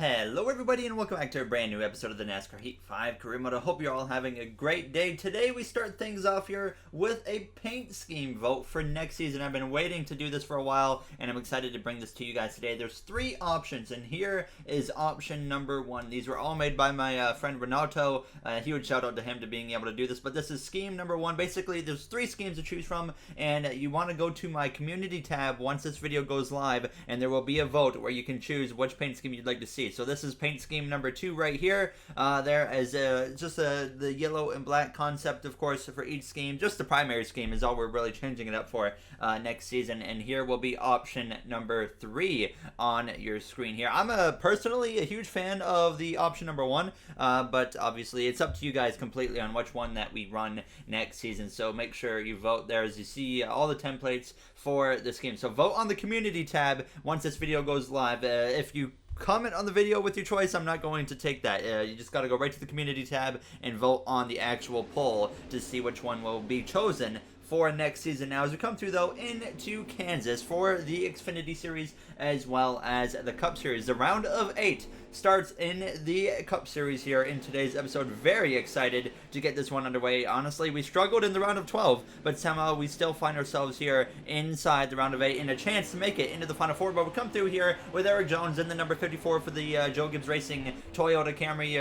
Hello everybody and welcome back to a brand new episode of the NASCAR Heat 5 Career Mode. I hope you're all having a great day. Today we start things off here with a paint scheme vote for next season. I've been waiting to do this for a while and I'm excited to bring this to you guys today. There's three options and here is option number one. These were all made by my friend Renato. Huge shout out to him to being able to do this. But this is scheme number one. Basically there's three schemes to choose from and you want to go to my community tab once this video goes live and there will be a vote where you can choose which paint scheme you'd like to see. So this is paint scheme number two right here. There is just the yellow and black concept, of course, for each scheme. Just the primary scheme is all we're really changing it up for next season. And here will be option number three on your screen here. I'm personally a huge fan of the option number one, but obviously it's up to you guys completely on which one that we run next season. So make sure you vote there as you see all the templates for this game. So vote on the community tab once this video goes live. If you comment on the video with your choice, I'm not going to take that. You just got to go right to the community tab and vote on the actual poll to see which one will be chosen for next season. Now, as we come through, though, into Kansas for the Xfinity Series as well as the Cup Series. The round of 8 starts in the Cup Series here in today's episode. Very excited to get this one underway. Honestly, we struggled in the round of 12, but somehow we still find ourselves here inside the round of 8 and a chance to make it into the Final Four. But we come through here with Eric Jones in the number 54 for the Joe Gibbs Racing Toyota Camry,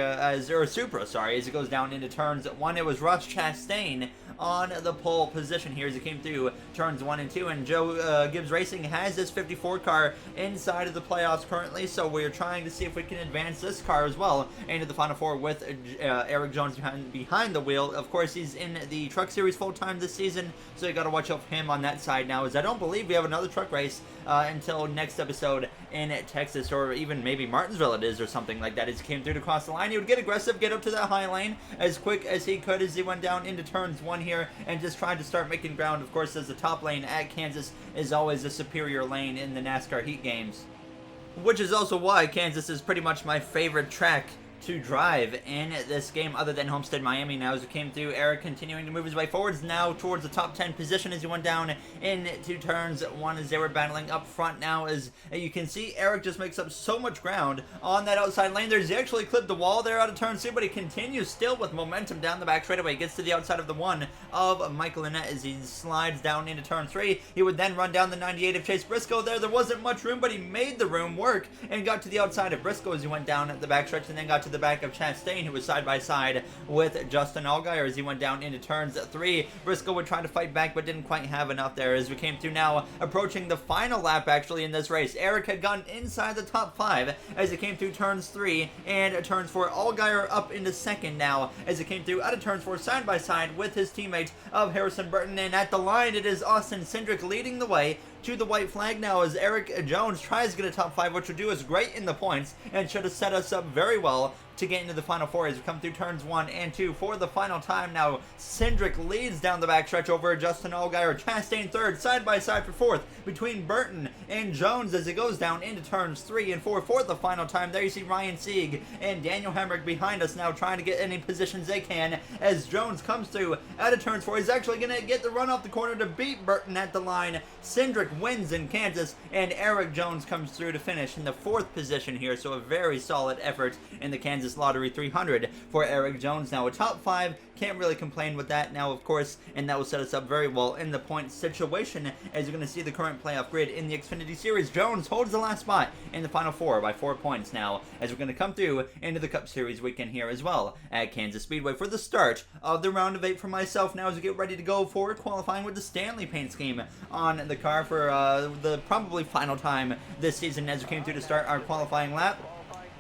or Supra, sorry, as it goes down into turns 1. It was Ross Chastain on the pole position here as it came through turns 1 and 2, and Joe Gibbs Racing has this 54 car inside of the playoffs currently, so we're trying to see if we can advance this car as well into the Final Four with Eric Jones behind the wheel. Of course, he's in the Truck Series full-time this season, so you got to watch out for him on that side now, as I don't believe we have another truck race until next episode in Texas, or even maybe Martinsville it is, or something like that. As he came through to cross the line, he would get aggressive, get up to that high lane as quick as he could as he went down into turns 1 here and just tried to start making ground. Of course, as the top lane at Kansas is always a superior lane in the NASCAR Heat games, which is also why Kansas is pretty much my favorite track to drive in this game other than Homestead, Miami. Now as we came through, Eric continuing to move his way forwards now towards the top 10 position as he went down into turns 1 as they were battling up front. Now as you can see, Eric just makes up so much ground on that outside lane. He actually clipped the wall there out of turn 2, but he continues still with momentum down the back straightaway. He gets to the outside of the 1 of Michael Annett as he slides down into turn 3. He would then run down the 98 of Chase Briscoe there. There wasn't much room, but he made the room work and got to the outside of Briscoe as he went down at the backstretch, and then got to the back of Chastain, who was side by side with Justin Allgaier as he went down into turns 3. Briscoe would try to fight back but didn't quite have enough there as we came through now approaching the final lap actually in this race. Eric had gotten inside the top 5 as it came through turns 3 and turns 4. Allgaier up into second now as it came through out of turns 4 side by side with his teammate of Harrison Burton, and at the line it is Austin Cindric leading the way to the white flag now as Eric Jones tries to get a top 5, which would do us great in the points and should have set us up very well to get into the Final Four as we come through turns 1 and 2 for the final time. Now Cindric leads down the backstretch over Justin Allgaier. Chastain third, side by side for fourth between Burton and Jones as it goes down into turns 3 and 4 for the final time. There you see Ryan Sieg and Daniel Hemrick behind us now trying to get any positions they can as Jones comes through out of turns 4. He's actually going to get the run off the corner to beat Burton at the line. Cindric wins in Kansas and Eric Jones comes through to finish in the 4th position here, so a very solid effort in the Kansas Lottery 300 for Eric Jones. Now a top 5, can't really complain with that now, of course, and that will set us up very well in the point situation as you're going to see the current playoff grid in the Xfinity Series. Jones holds the last spot in the Final Four by 4 points now as we're going to come through into the Cup Series weekend here as well at Kansas Speedway for the start of the round of 8 for myself now as we get ready to go for qualifying with the Stanley paint scheme on the car for the probably final time this season as we came through to start our qualifying lap.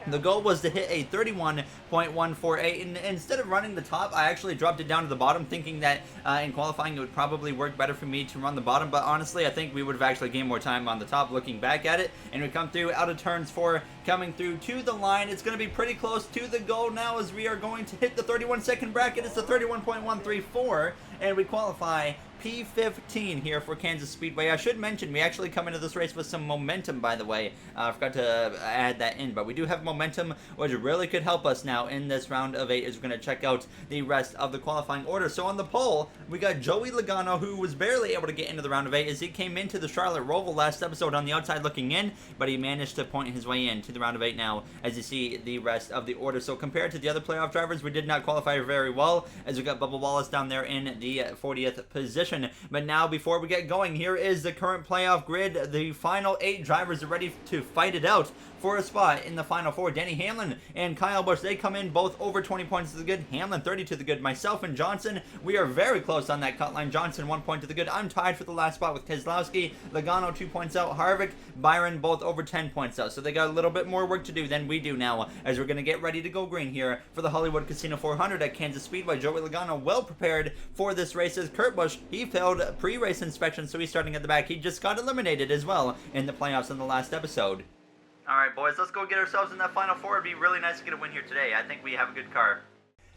The goal was to hit a 31.148, and instead of running the top, I actually dropped it down to the bottom, thinking that in qualifying it would probably work better for me to run the bottom, but honestly, I think we would have actually gained more time on the top looking back at it, and we come through out of turns 4, coming through to the line. It's going to be pretty close to the goal now as we are going to hit the 31-second bracket. It's the 31.134, and we qualify P15 here for Kansas Speedway. I should mention, we actually come into this race with some momentum, by the way. I forgot to add that in, but we do have momentum, which really could help us now in this round of 8 as we're going to check out the rest of the qualifying order. So on the pole, we got Joey Logano, who was barely able to get into the round of 8 as he came into the Charlotte Roval last episode on the outside looking in, but he managed to point his way into the round of 8 now as you see the rest of the order. So compared to the other playoff drivers, we did not qualify very well as we got Bubba Wallace down there in the 40th position. But now, before we get going, here is the current playoff grid. The final 8 drivers are ready to fight it out for a spot in the final 4. Denny Hamlin and Kyle Busch, they come in both over 20 points to the good. Hamlin 30 to the good. Myself and Johnson, we are very close on that cut line. Johnson 1 point to the good. I'm tied for the last spot with Keselowski. Logano 2 points out. Harvick, Byron both over 10 points out. So they got a little bit more work to do than we do now as we're going to get ready to go green here for the Hollywood Casino 400 at Kansas Speedway. Joey Logano well prepared for this race as Kurt Busch, he failed pre-race inspection, so he's starting at the back. He just got eliminated as well in the playoffs in the last episode. Alright boys, let's go get ourselves in that final 4. It'd be really nice to get a win here today. I think we have a good car.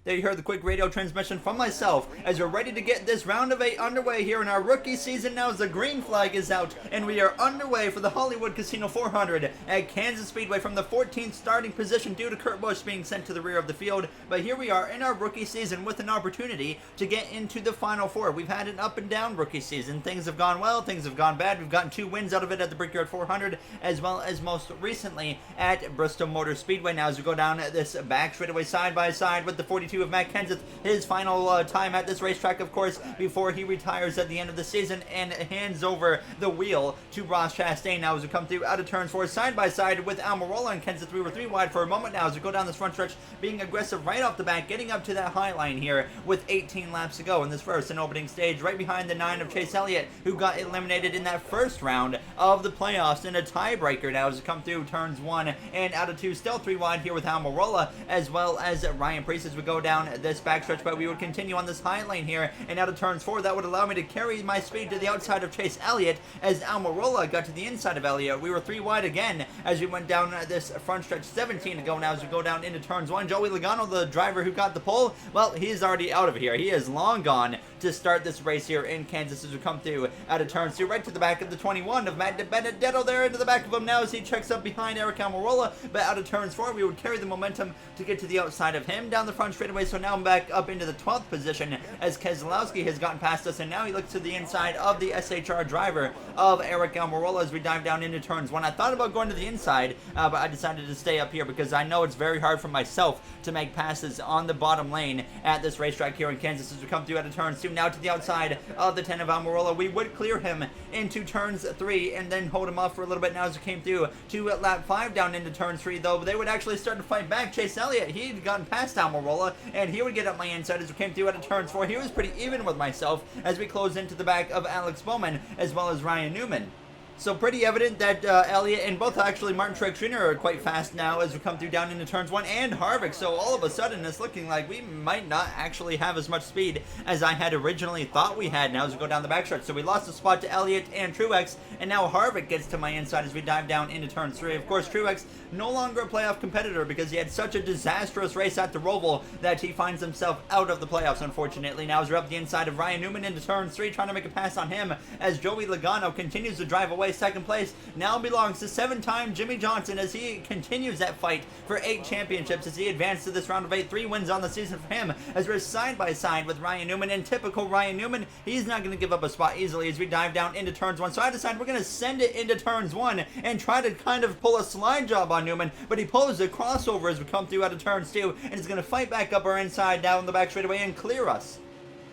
There you heard the quick radio transmission from myself as we're ready to get this round of 8 underway here in our rookie season now as the green flag is out and we are underway for the Hollywood Casino 400 at Kansas Speedway from the 14th starting position due to Kurt Busch being sent to the rear of the field. But here we are in our rookie season with an opportunity to get into the final 4. We've had an up and down rookie season. Things have gone well, things have gone bad. We've gotten 2 wins out of it at the Brickyard 400 as well as most recently at Bristol Motor Speedway. Now as we go down this back straightaway side by side with the 42 of Matt Kenseth, his final time at this racetrack, of course, before he retires at the end of the season and hands over the wheel to Ross Chastain. Now as we come through out of turns 4 side by side with Almirola and Kenseth, we were 3 wide for a moment now as we go down this front stretch, being aggressive right off the bat, getting up to that high line here with 18 laps to go in this first and opening stage, right behind the 9 of Chase Elliott, who got eliminated in that first round of the playoffs in a tiebreaker. Now as we come through turns 1 and out of 2, still 3 wide here with Almirola as well as Ryan Preece as we go down this backstretch, but we would continue on this high lane here and out of turns 4. That would allow me to carry my speed to the outside of Chase Elliott as Almirola got to the inside of Elliott. We were 3 wide again as we went down this front stretch. 17 to go now as we go down into turns 1. Joey Logano, the driver who got the pole, well, he's already out of here. He is long gone to start this race here in Kansas as we come through out of turns 2 right to the back of the 21 of Matt Benedetto there into the back of him now as he checks up behind Eric Almirola, but out of turns 4 we would carry the momentum to get to the outside of him down the front straightaway. So now I'm back up into the 12th position as Keselowski has gotten past us and now he looks to the inside of the SHR driver of Eric Almirola as we dive down into turns 1. I thought about going to the inside, but I decided to stay up here because I know it's very hard for myself to make passes on the bottom lane at this racetrack here in Kansas as we come through out of turns 2. Now to the outside of the 10 of Almirola. We would clear him into turns 3 and then hold him off for a little bit now as we came through to lap 5 down into turn 3, though they would actually start to fight back. Chase Elliott, he'd gotten past Almirola and he would get up my inside as we came through out of turns 4. He was pretty even with myself as we close into the back of Alex Bowman as well as Ryan Newman. So pretty evident that Elliott and both actually Martin Truex Jr. are quite fast now as we come through down into turns 1 and Harvick. So all of a sudden it's looking like we might not actually have as much speed as I had originally thought we had now as we go down the backstretch. So we lost a spot to Elliott and Truex and now Harvick gets to my inside as we dive down into turn 3. Of course Truex no longer a playoff competitor because he had such a disastrous race at the Roval that he finds himself out of the playoffs unfortunately. Now as we're up the inside of Ryan Newman into turn 3 trying to make a pass on him as Joey Logano continues to drive away. Second place now belongs to 7-time Jimmy Johnson as he continues that fight for 8 championships as he advances to this round of 8. 3 wins on the season for him as we're side by side with Ryan Newman. And typical Ryan Newman, he's not going to give up a spot easily as we dive down into turns 1. So I decided we're going to send it into turns 1 and try to kind of pull a slide job on Newman, but he pulls a crossover as we come through out of turns 2 and is going to fight back up our inside down the back straightaway and clear us.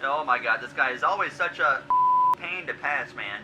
Oh my god, this guy is always such a pain to pass, man.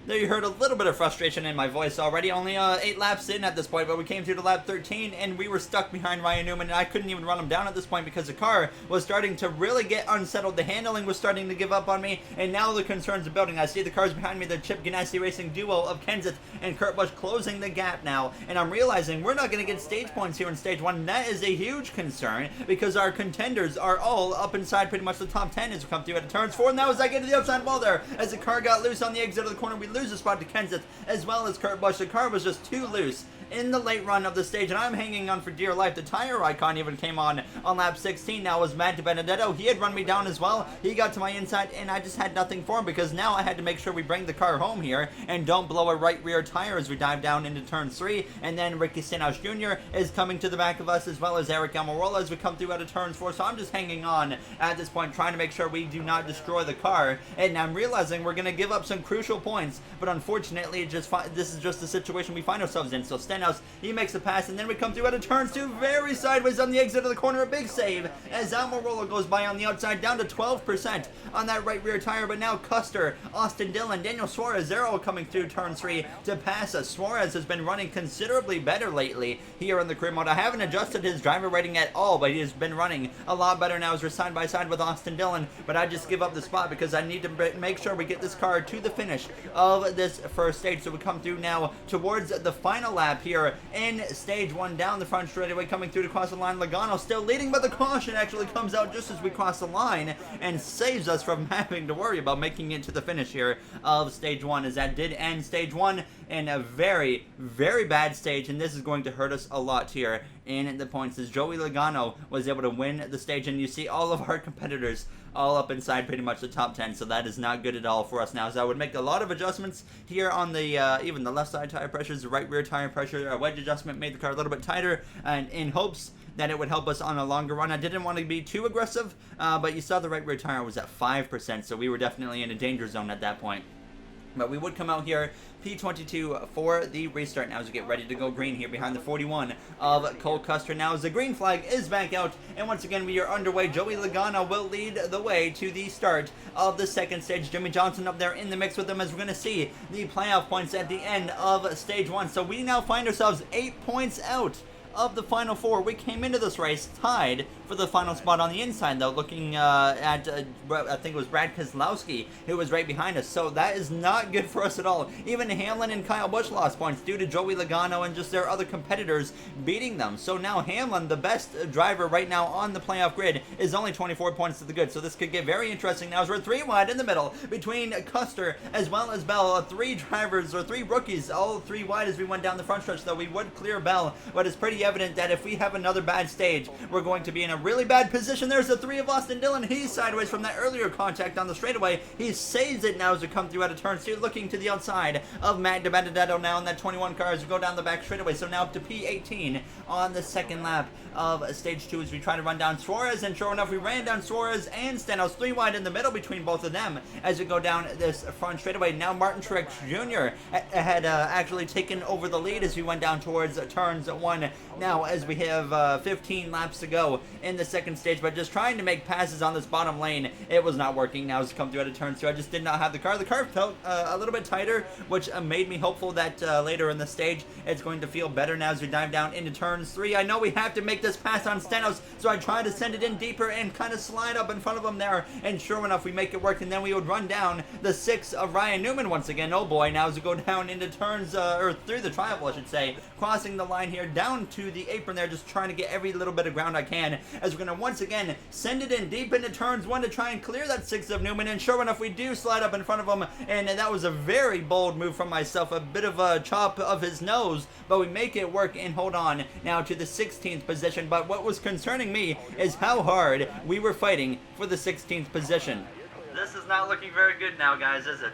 There you heard a little bit of frustration in my voice already. Only 8 laps in at this point, but we came through to lap 13 and we were stuck behind Ryan Newman and I couldn't even run him down at this point because the car was starting to really get unsettled. The handling was starting to give up on me and now the concerns are building. I see the cars behind me, the Chip Ganassi Racing duo of Kenseth and Kurt Busch closing the gap now, and I'm realizing we're not going to get stage points here in stage 1. That is a huge concern because our contenders are all up inside pretty much the top 10 as we come through at turns 4. And now as I get to the outside wall there, as the car got loose on the exit of the corner, we lose a spot to Kenseth as well as Kurt Busch. The car was just too loose in the late run of the stage, and I'm hanging on for dear life. The tire icon even came on lap 16. Now was Matt Benedetto. He had run me down as well. He got to my inside, and I just had nothing for him because now I had to make sure we bring the car home here and don't blow a right rear tire as we dive down into turn 3. And then Ricky Stenhouse Jr. is coming to the back of us, as well as Eric Almirola as we come through out of turns 4. So I'm just hanging on at this point, trying to make sure we do not destroy the car. And I'm realizing we're going to give up some crucial points, but unfortunately, this is just the situation we find ourselves in. So Stenhouse, he makes a pass, and then we come through out of turns 2, very sideways on the exit of the corner. A big save as Almirola goes by on the outside, down to 12% on that right rear tire. But now Custer, Austin Dillon, Daniel Suarez, they're all coming through turn 3 to pass us. Suarez has been running considerably better lately here in the career mode. I haven't adjusted his driver rating at all, but he has been running a lot better now as we're side by side with Austin Dillon. But I just give up the spot because I need to make sure we get this car to the finish of this first stage. So we come through now towards the final lap here in stage 1, down the front straightaway, coming through to cross the line. Logano still leading, but the caution actually comes out just as we cross the line and saves us from having to worry about making it to the finish here of stage 1, as that did end stage 1 in a very, very bad stage, and this is going to hurt us a lot here in the points, as Joey Logano was able to win the stage. And you see all of our competitors all up inside pretty much the top 10, so that is not good at all for us now. So I would make a lot of adjustments here on the even the left side tire pressures, the right rear tire pressure, a wedge adjustment made the car a little bit tighter, and in hopes that it would help us on a longer run. I didn't want to be too aggressive, but you saw the right rear tire was at 5%, so we were definitely in a danger zone at that point. But we would come out here P22 for the restart now as we get ready to go green here behind the 41 of Cole Custer. Now as the green flag is back out, and once again we are underway. Joey Logano will lead the way to the start of the second stage. Jimmy Johnson up there in the mix with them, as we're going to see the playoff points at the end of stage 1. So we now find ourselves 8 points out of the final 4. We came into this race tied for the final spot on the inside, though, looking at, I think it was Brad Keselowski who was right behind us, so that is not good for us at all. Even Hamlin and Kyle Busch lost points due to Joey Logano and just their other competitors beating them. So now Hamlin, the best driver right now on the playoff grid, is only 24 points to the good, so this could get very interesting now as we're 3 wide in the middle between Custer as well as Bell. 3 drivers, or 3 rookies, all 3 wide as we went down the front stretch, though we would clear Bell, but it's pretty evident that if we have another bad stage, we're going to be in a really bad position. There's the 3 of Austin Dillon. He's sideways from that earlier contact on the straightaway. He saves it now as we come through out of turn 2, looking to the outside of Matt Benedetto now in that 21 car as we go down the back straightaway. So now up to P18 on the second lap of stage 2 as we try to run down Suarez, and sure enough we ran down Suarez and Stenhouse 3 wide in the middle between both of them as we go down this front straightaway. Now Martin Truex Jr. had actually taken over the lead as we went down towards turns 1 now, as we have 15 laps to go in the second stage, but just trying to make passes on this bottom lane, it was not working now as we come through out of turn 2. I just did not have the car. The car felt a little bit tighter, which made me hopeful that later in the stage it's going to feel better now as we dive down into turns 3. I know we have to make this pass on Stenhouse, so I try to send it in deeper and kind of slide up in front of him there, and sure enough we make it work, and then we would run down the 6 of Ryan Newman once again. Oh boy, now as we go down into turns, or through the triangle I should say, crossing the line here down to the apron there, just trying to get every little bit of ground I can as we're going to once again send it in deep into turns 1 to try and clear that 6 of Newman, and sure enough we do slide up in front of him, and that was a very bold move from myself, a bit of a chop of his nose, but we make it work and hold on now to the 16th position. But what was concerning me is how hard we were fighting for the 16th position. This is not looking very good now, guys, is it?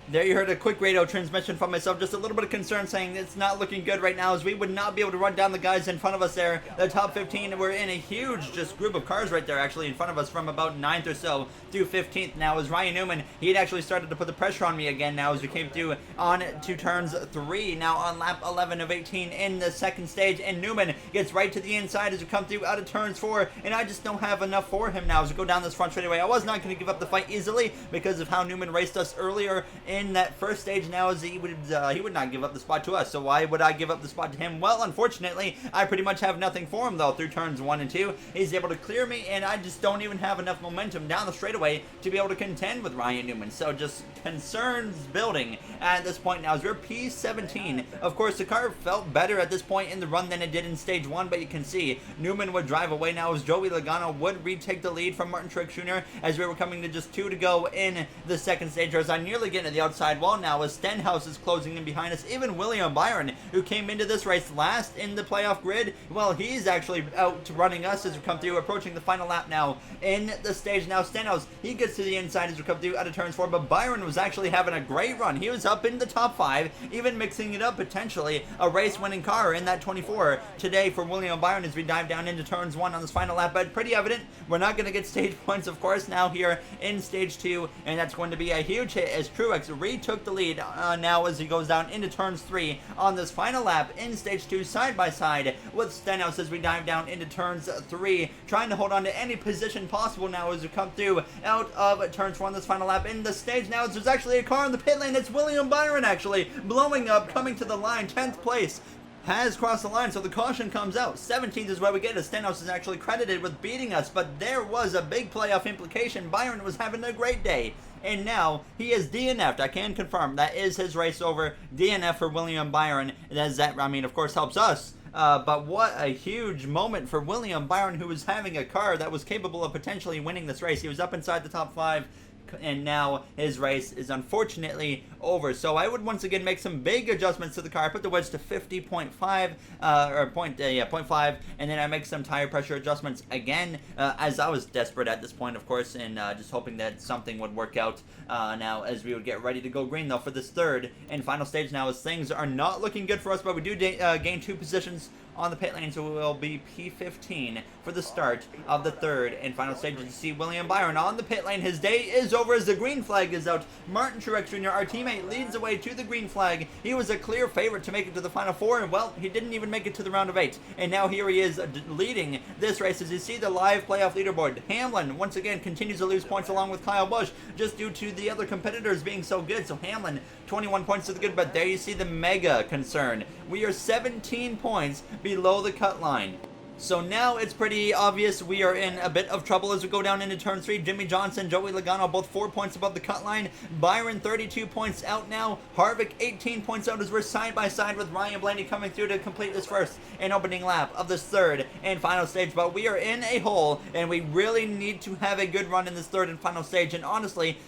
There you heard a quick radio transmission from myself, just a little bit of concern saying it's not looking good right now as we would not be able to run down the guys in front of us there. The top 15, we're in a huge just group of cars right there actually in front of us from about 9th or so through 15th now as Ryan Newman, he had actually started to put the pressure on me again now as we came through on to turns 3 now on lap 11 of 18 in the second stage, and Newman gets right to the inside as we come through out of turns 4, and I just don't have enough for him now as we go down this front straightaway. I was not going to give up the fight easily because of how Newman raced us earlier in that first stage now, as he would not give up the spot to us. So why would I give up the spot to him? Well, unfortunately, I pretty much have nothing for him though through turns 1 and 2. He's able to clear me, and I just don't even have enough momentum down the straightaway to be able to contend with Ryan Newman. So just concerns building at this point now as we're P17. Of course, the car felt better at this point in the run than it did in stage 1, but you can see Newman would drive away now as Joey Logano would retake the lead from Martin Truex Jr. as we were coming to just 2 to go in the second stage, as I nearly get into the the outside wall now as Stenhouse is closing in behind us. Even William Byron, who came into this race last in the playoff grid, well, he's actually out running us as we come through, approaching the final lap now in the stage. Now Stenhouse, he gets to the inside as we come through out of turns 4, but Byron was actually having a great run. He was up in the top 5, even mixing it up, potentially a race-winning car in that 24 today for William Byron as we dive down into turns 1 on this final lap. But pretty evident, we're not going to get stage points, of course, now here in stage 2, and that's going to be a huge hit as Truex retook the lead now as he goes down into turns 3 on this final lap in stage 2, side by side with Stenhouse as we dive down into turns 3, trying to hold on to any position possible now as we come through out of turns 4 on this final lap in the stage. Now there's actually a car in the pit lane. It's William Byron actually blowing up, coming to the line, 10th place. Has crossed the line, so the caution comes out. 17th is where we get it. Stenhouse is actually credited with beating us, but there was a big playoff implication. Byron was having a great day, and now he is DNF'd. I can confirm that is his race over. DNF for William Byron. That, I mean, of course, helps us. But what a huge moment for William Byron, who was having a car that was capable of potentially winning this race. He was up inside the top 5. And now his race is unfortunately over. So I would once again make some big adjustments to the car. I put the wedge to 50.5 or 0.5, and then I make some tire pressure adjustments again, as I was desperate at this point, of course, and just hoping that something would work out now as we would get ready to go green, though, for this third and final stage now, as things are not looking good for us, but we do gain 2 positions on the pit lane, so it will be P15 for the start of the third and final stage. You see William Byron on the pit lane. His day is over as the green flag is out. Martin Truex Jr., our teammate, leads the way to the green flag. He was a clear favorite to make it to the final 4, and well, he didn't even make it to the round of 8. And now here he is leading this race. As you see the live playoff leaderboard, Hamlin once again continues to lose points along with Kyle Busch, just due to the other competitors being so good. So Hamlin 21 points to the good, but there you see the mega concern. We are 17 points below the cut line. So now it's pretty obvious we are in a bit of trouble as we go down into turn 3. Jimmy Johnson, Joey Logano, both 4 points above the cut line. Byron 32 points out now. Harvick 18 points out as we're side by side with Ryan Blaney coming through to complete this first and opening lap of this third and final stage. But we are in a hole, and we really need to have a good run in this third and final stage. And honestly,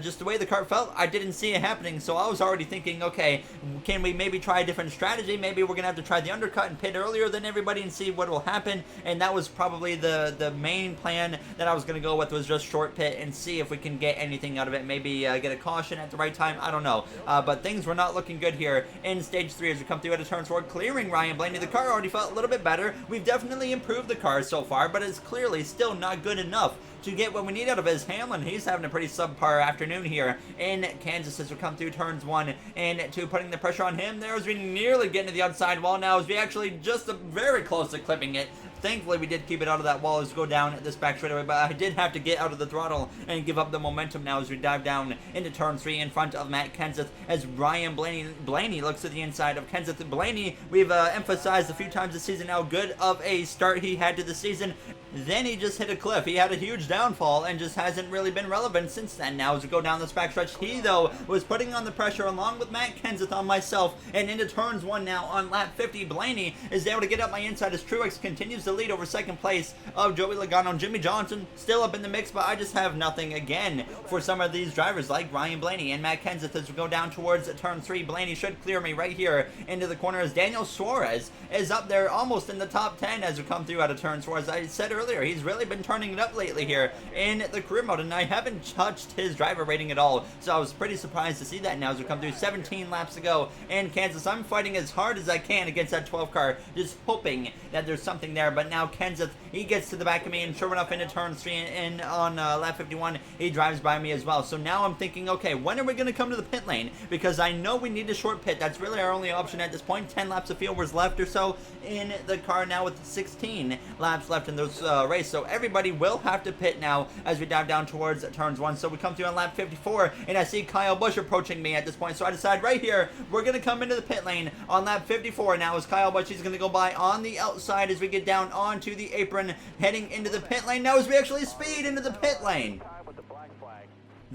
just the way the car felt, I didn't see it happening. So I was already thinking, okay, can we maybe try a different strategy? Maybe we're going to have to try the undercut and pit earlier than everybody and see what will happen. And that was probably the main plan that I was going to go with, was just short pit and see if we can get anything out of it. Maybe get a caution at the right time. I don't know. But things were not looking good here in stage 3 as we come through out of turns 4, clearing Ryan Blaney. The car already felt a little bit better. We've definitely improved the car so far, but it's clearly still not good enough to get what we need out of his. Hamlin, he's having a pretty subpar afternoon here in Kansas as we come through turns 1 and 2, putting the pressure on him there as we nearly get into the outside wall now, as we actually just very close to clipping it. Thankfully, we did keep it out of that wall as we go down this back straightaway, but I did have to get out of the throttle and give up the momentum now as we dive down into turn 3 in front of Matt Kenseth as Ryan Blaney looks to the inside of Kenseth. Blaney, we've emphasized a few times this season how good of a start he had to the season. Then he just hit a cliff. He had a huge downfall and just hasn't really been relevant since then. Now as we go down this backstretch, he though was putting on the pressure along with Matt Kenseth on myself, and into turns 1 now on lap 50. Blaney is able to get up my inside as Truex continues to lead over second place of Joey Logano and Jimmy Johnson. Still up in the mix, but I just have nothing again for some of these drivers like Ryan Blaney and Matt Kenseth as we go down towards turn 3. Blaney should clear me right here into the corner as Daniel Suarez is up there almost in the top 10 as we come through out of turn 4. As I said earlier, he's really been turning it up lately here in the career mode, and I haven't touched his driver rating at all, so I was pretty surprised to see that now as we come through 17 laps to go in Kansas. I'm fighting as hard as I can against that 12 car, just hoping that there's something there, but now Kenseth, he gets to the back of me, and sure enough into turn 3 and on lap 51, he drives by me as well. So now I'm thinking, okay, when are we going to come to the pit lane? Because I know we need a short pit. That's really our only option at this point. 10 laps of field was left or so in the car now with 16 laps left in this race. So everybody will have to pit now as we dive down towards turns 1. So we come through on lap 54, and I see Kyle Busch approaching me at this point. So I decide right here, we're going to come into the pit lane on lap 54 now as Kyle Busch, he's going to go by on the outside as we get down onto the apron, heading into the pit lane now as we actually speed into the pit lane.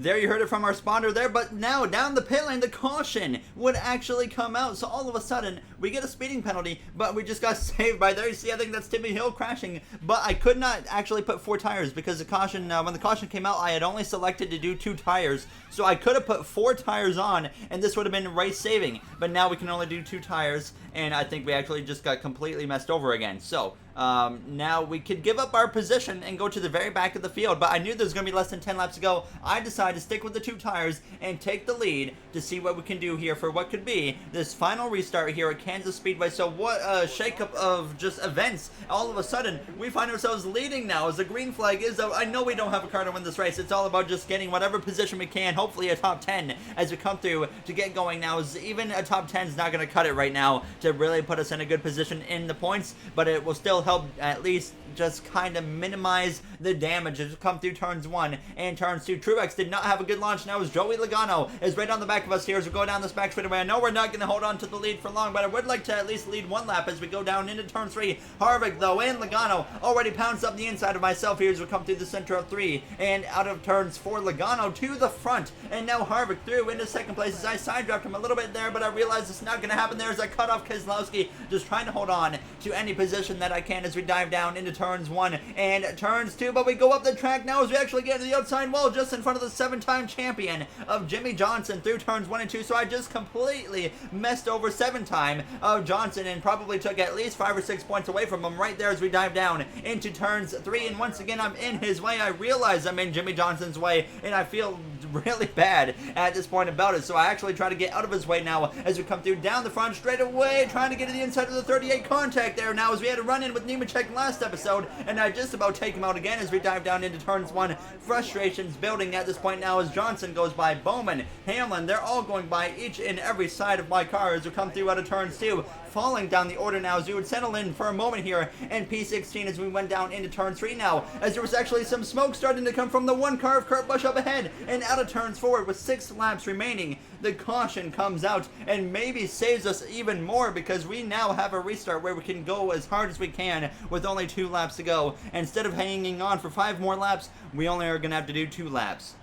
There you heard it from our spawner there, but now down the pit lane, the caution would actually come out. So all of a sudden, we get a speeding penalty, but we just got saved by there. You see, I think that's Timmy Hill crashing, but I could not actually put 4 tires because the caution, when the caution came out, I had only selected to do 2 tires. So I could have put 4 tires on, and this would have been race saving, but now we can only do 2 tires, and I think we actually just got completely messed over again. So now we could give up our position and go to the very back of the field, but I knew there was going to be less than 10 laps to go. I decided to stick with the 2 tires and take the lead to see what we can do here for what could be this final restart here at Kansas Speedway. So what a shakeup of just events. All of a sudden, we find ourselves leading now as the green flag is up. I know we don't have a car to win this race. It's all about just getting whatever position we can, hopefully a top 10 as we come through to get going now. As even a top 10 is not going to cut it right now to really put us in a good position in the points, but it will still help at least just kind of minimize the damage as we come through turns 1 and turns 2. Truex did not have a good launch now as Joey Logano is right on the back of us here as we go down this back straightaway. I know we're not going to hold on to the lead for long, but I would like to at least lead 1 lap as we go down into turn 3. Harvick though and Logano already pounced up the inside of myself here as we come through the center of 3 and out of turns 4. Logano to the front, and now Harvick through into second place as I side dropped him a little bit there, but I realized it's not going to happen there as I cut off Keselowski, just trying to hold on to any position that I can as we dive down into turns 1 and turns 2, but we go up the track now as we actually get to the outside wall just in front of the 7-time champion of Jimmy Johnson through turns 1 and 2. So I just completely messed over 7-time of Johnson and probably took at least 5 or 6 points away from him right there as we dive down into turns 3, and once again I'm in his way. I realize I'm in Jimmy Johnson's way and I feel really bad at this point about it, so I actually try to get out of his way now as we come through down the front straight away, trying to get to the inside of the 38 contact there now as we had a run in with Newman last episode, and I just about take him out again as we dive down into turns 1. Frustrations building at this point now as Johnson goes by, Bowman, Hamlin, they're all going by each and every side of my car as we come through out of turns 2. Falling down the order now as we would settle in for a moment here in P16 as we went down into turn 3 now, as there was actually some smoke starting to come from the 1 car of Kurt Busch up ahead, and out of turns 4 with 6 laps remaining, the caution comes out and maybe saves us even more because we now have a restart where we can go as hard as we can with only 2 laps to go. Instead of hanging on for 5 more laps, we only are going to have to do 2 laps.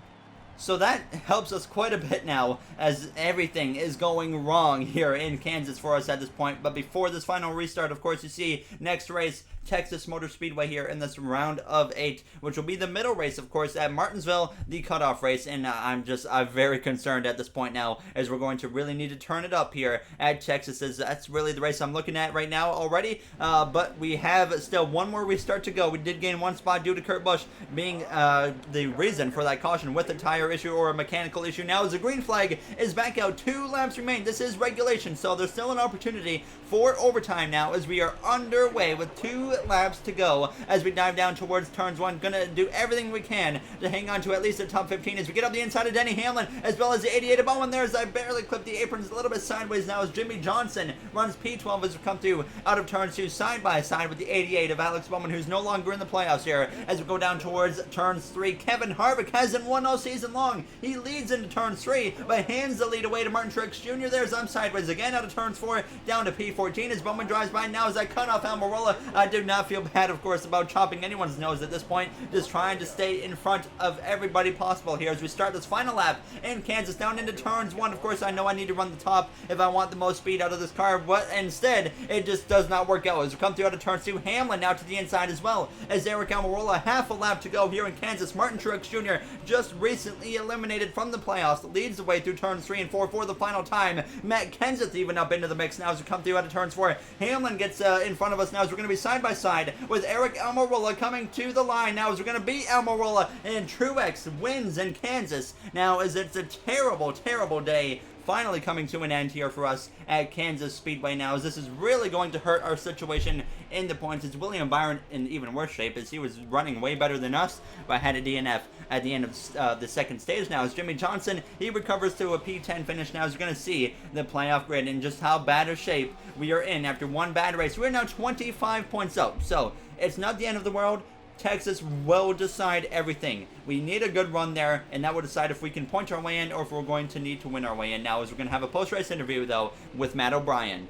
So that helps us quite a bit now as everything is going wrong here in Kansas for us at this point. But before this final restart, of course, you see next race, Texas Motor Speedway here in this round of 8, which will be the middle race, of course, at Martinsville, the cutoff race. And I'm very concerned at this point now as we're going to really need to turn it up here at Texas, as that's really the race I'm looking at right now already. But we have still 1 more restart to go. We did gain 1 spot due to Kurt Busch being the reason for that caution with a tire issue or a mechanical issue. Now as the green flag is back out, 2 laps remain. This is regulation, so there's still an opportunity for overtime now as we are underway with 2 laps to go as we dive down towards turns 1. Gonna do everything we can to hang on to at least the top 15 as we get up the inside of Denny Hamlin, as well as the 88 of Owen there as I barely clipped the aprons a little bit sideways now as Jimmy Johnson runs P12 as we come through out of turns 2 side by side with the 88 of Alex Bowman, who's no longer in the playoffs here as we go down towards turns 3. Kevin Harvick hasn't won all season long. He leads into turns 3 but hands the lead away to Martin Truex Jr. There's I'm sideways again out of turns 4 down to P14 as Bowman drives by now as I cut off Almirola. I do not feel bad, of course, about chopping anyone's nose at this point, just trying to stay in front of everybody possible here as we start this final lap in Kansas down into turns 1. Of course, I know I need to run the top if I want the most speed out of this car, but instead it just does not work out as we come through out of turns 2. Hamlin now to the inside as well as Eric Almirola. Half a lap to go here in Kansas. Martin Truex Jr. just recently eliminated from the playoffs, leads the way through turns 3 and 4 for the final time. Matt Kenseth even up into the mix now as we come through out of turns 4. Hamlin gets in front of us now as we're going to be side by side with Eric Almirola coming to the line now as we're going to beat Almirola, and Truex wins in Kansas now as it's a terrible, terrible day finally coming to an end here for us at Kansas Speedway now, as this is really going to hurt our situation in the points. It's William Byron in even worse shape as he was running way better than us, but had a DNF at the end of the second stage now. As Jimmy Johnson, he recovers to a P10 finish now as you're going to see the playoff grid and just how bad of shape we are in after 1 bad race. We're now 25 points up, so it's not the end of the world. Texas will decide everything. We need a good run there, and that will decide if we can punch our way in or if we're going to need to win our way in now, as we're going to have a post-race interview, though, with Matt O'Brien.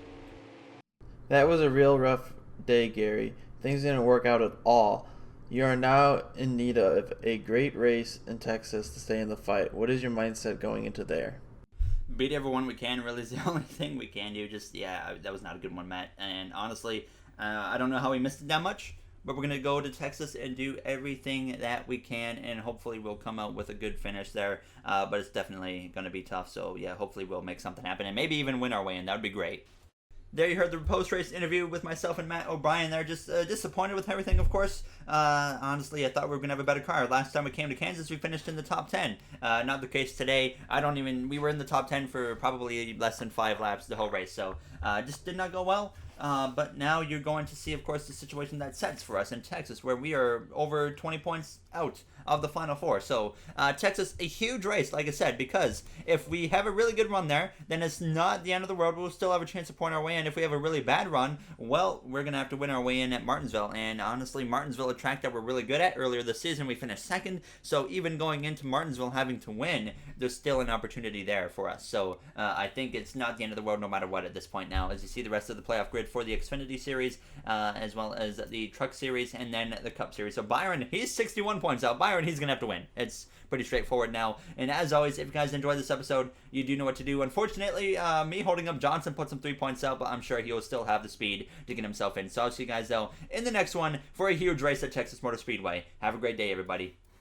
That was a real rough day, Gary. Things didn't work out at all. You are now in need of a great race in Texas to stay in the fight. What is your mindset going into there? Beat everyone we can really is the only thing we can do. Just, yeah, that was not a good one, Matt. And honestly, I don't know how we missed it that much, but we're going to go to Texas and do everything that we can, and hopefully we'll come out with a good finish there. But it's definitely going to be tough. So, yeah, hopefully we'll make something happen and maybe even win our way in. That would be great. There you heard the post-race interview with myself and Matt O'Brien there. Just disappointed with everything, of course. Honestly, I thought we were going to have a better car. Last time we came to Kansas, we finished in the top 10. Not the case today. We were in the top 10 for probably less than 5 laps the whole race. So just did not go well. But now you're going to see, of course, the situation that sets for us in Texas, where we are over 20 points out of the Final Four. So Texas, a huge race, like I said, because if we have a really good run there, then it's not the end of the world. We'll still have a chance to point our way in. If we have a really bad run, well, we're going to have to win our way in at Martinsville. And honestly, Martinsville, a track that we're really good at. Earlier this season, we finished second. So even going into Martinsville having to win, there's still an opportunity there for us. So I think it's not the end of the world no matter what at this point now. As you see the rest of the playoff grid for the Xfinity Series, as well as the Truck Series, and then the Cup Series. So Byron, he's 61 points out. Byron, he's going to have to win. It's pretty straightforward now. And as always, if you guys enjoyed this episode, you do know what to do. Unfortunately, me holding up Johnson put some 3 points out, but I'm sure he'll still have the speed to get himself in. So I'll see you guys, though, in the next one for a huge race at Texas Motor Speedway. Have a great day, everybody.